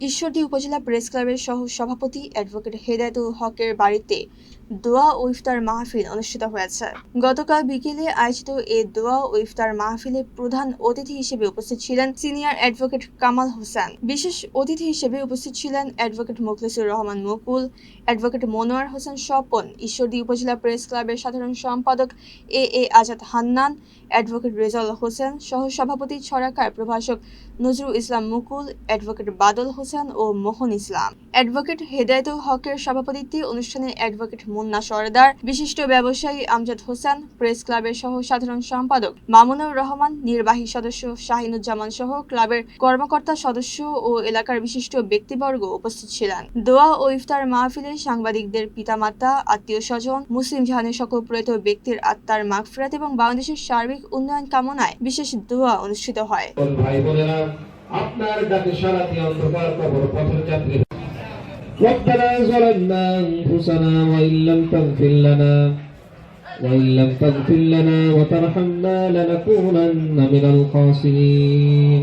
ঈশ্বরদী উপজেলা প্রেস ক্লাবের সহ সভাপতি অ্যাডভোকেট হেদায়েতুল হকের বাড়িতে দোয়া ও ইফতার মাহফিল অনুষ্ঠিত হয়েছে। গতকাল বিকেলে আয়োজিত এই দোয়া ও ইফতার মাহফিলে প্রধান অতিথি হিসেবে উপস্থিত ছিলেন সিনিয়র অ্যাডভোকেট কামাল হোসেন। বিশেষ অতিথি হিসেবে উপস্থিত ছিলেন অ্যাডভোকেট মুখলেসুর রহমান মুকুল, অ্যাডভোকেট মনোয়ার হোসেন স্বপন, ঈশ্বরদী উপজেলা প্রেস ক্লাবের সাধারণ সম্পাদক এ আজাদ হান্নান, অ্যাডভোকেট রেজাউল হোসেন, সহ সভাপতি ছড়াকার প্রভাষক নজরুল ইসলাম মুকুল, অ্যাডভোকেট বাদল হোসেন ও মোহন ইসলাম। অ্যাডভোকেট হেদায়েতুল হকের সভাপতিত্বে অনুষ্ঠানে অ্যাডভোকেট মুন্না সরদার, বিশিষ্ট ব্যবসায়ী আমজাদ হোসেন, প্রেস ক্লাবের সহ সাধারণ সম্পাদক মামুনুর রহমান, নির্বাহী সদস্য শাহিনুজ্জামান সহ ক্লাবের কর্মকর্তা সদস্য ও এলাকার বিশিষ্ট ব্যক্তিবর্গ উপস্থিত ছিলেন। দোয়া ও ইফতার মাহফিলে সাংবাদিকদের পিতামাতা, আত্মীয় স্বজন, মুসলিম জাহানের সকল প্রয়াত ব্যক্তির আত্মার মাগফিরাত এবং বাংলাদেশের সার্বিক উন্নয়ন কামনায় বিশেষ দোয়া অনুষ্ঠিত হয়। আপনার ডাকে সাড়া দিয়ে অন্ধকার কবর পথের যাত্রী ربنا ظلمنا أنفسنا وإن لم تغفر لنا وترحمنا لنكونن من الخاسرين